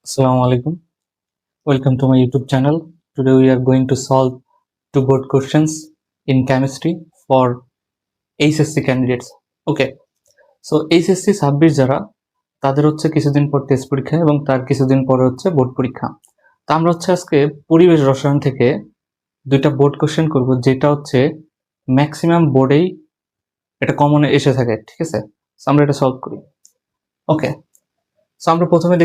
Assalamu alaikum. Welcome to my YouTube channel. Today we are going to solve two board questions in chemistry for HSC candidates. Okay. So HSC 26 যারা তাদের হচ্ছে কিছুদিন পর test পরীক্ষা এবং তার কিছুদিন পরে হচ্ছে বোর্ড পরীক্ষা। তো আমরা হচ্ছে আজকে পরিবেশ রসায়ন থেকে দুইটা বোর্ড কোশ্চেন করব, যেটা হচ্ছে ম্যাক্সিমাম বোর্ডেই এটা কমন এসে থাকে, ঠিক আছে? সো আমরা এটা সলভ করি। ওকে, সো আমরা প্রথমে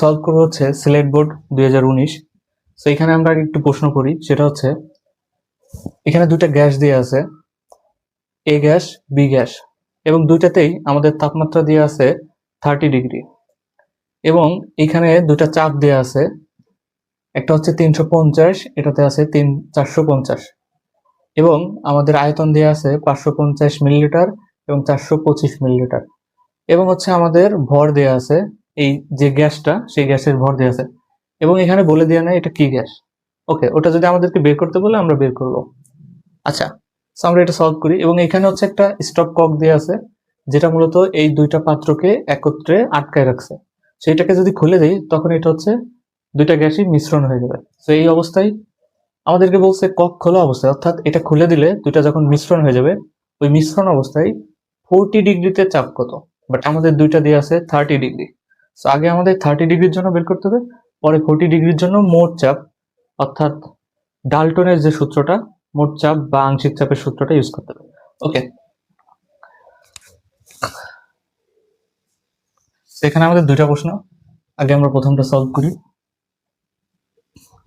সলভ করবো হচ্ছে সিলেট বোর্ড 2019। সো এখানে আমরা একটু প্রশ্ন করি, সেটা হচ্ছে এখানে দুইটা গ্যাস দিয়ে আছে, এ গ্যাস বি গ্যাস, এবং দুইটাতেই আমাদের তাপমাত্রা দিয়ে আছে 30 ডিগ্রি, এবং এখানে দুইটা চাপ দেওয়া আছে, একটা হচ্ছে 350, এটাতে আছে 450, এবং আমাদের আয়তন দেওয়া আছে 550 মিলিলিটার এবং 425 মিলিলিটার, এবং হচ্ছে আমাদের ভর দেওয়া আছে, এই যে গ্যাসটা সেই গ্যাসের ভর দেওয়া আছে, এবং এখানে বলে দেওয়া নাই এটা কি গ্যাস। ওকে, ওটা যদি আমাদেরকে বের করতে বলে আমরা বের করবো। আচ্ছা, সো আমরা এটা সলভ করি, এবং এখানে হচ্ছে একটা স্টপ কক দেওয়া আছে, যেটা মূলত এই দুইটা পাত্রকে একত্রে আটকায় রাখছে। সেইটাকে যদি খুলে দেই তখন এটা হচ্ছে দুইটা গ্যাসই মিশ্রণ হয়ে যাবে। তো এই অবস্থায় আমাদেরকে বলছে কক খোলা অবস্থায়, অর্থাৎ এটা খুলে দিলে দুইটা যখন মিশ্রণ হয়ে যাবে, ওই মিশ্রণ অবস্থায় 40 ডিগ্রিতে চাপ কত, বাট আমাদের দুইটা দিয়ে আছে 30 ডিগ্রি। সো আগে আমাদের 30 ডিগ্রির জন্য বের করতে হবে, পরে 40 ডিগ্রির জন্য মোট চাপ, অর্থাৎ ডাল্টনের যে সূত্রটা, মোট চাপ বা আংশিক চাপের সূত্রটা ইউজ করতে হবে। ওকে, সেখানে আমাদের দুইটা প্রশ্ন, আগে আমরা প্রথমটা সলভ করি।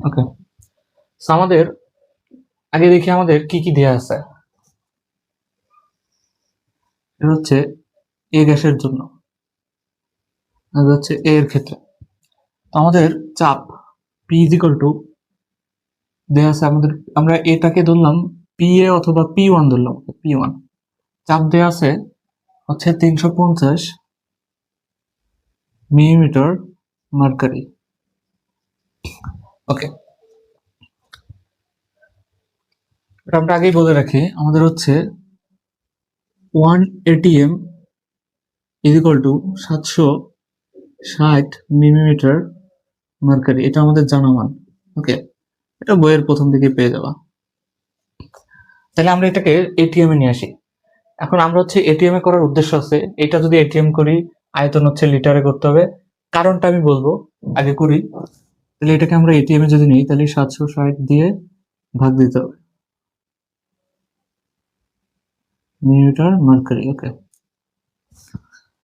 ওকে, সো আমাদের আগে দেখি আমাদের কি কি দেয়া আছে। এটা হচ্ছে এ গ্যাসের জন্য, আর হচ্ছে এ এর ক্ষেত্রে আমাদের চাপ পি ইজ ইকুয়াল টু দেয়া আছে আমাদের, আমরা এটাকে ধরলাম পি এ অথবা P1 ধরলাম, P1। চাপ দেয়া আছে হচ্ছে 350 মিলিমিটার মার্কারি। ওকে, এটা আমরা আগেই বলে রাখি, আমাদের হচ্ছে 1 ATM is equal to 760 millimetre mercury, এটা আমাদের জানা মান। ওকে, এটা বইয়ের প্রথম দিকে পেয়ে যাবা। তাহলে আমরা এটাকে এটিএম এ নিয়ে আসি। এখন আমরা হচ্ছে এটিএম এ করার উদ্দেশ্য আছে, এটা যদি এটিএম করি আয়তন হচ্ছে লিটারে করতে হবে, কারণটা আমি বলবো, আগে করি। তাহলে এটাকে আমরা এটিএম এ যদি নিই, তাহলে 760 দিয়ে ভাগ দিতে হবে মিলিমিটার মার্কারি। ওকে,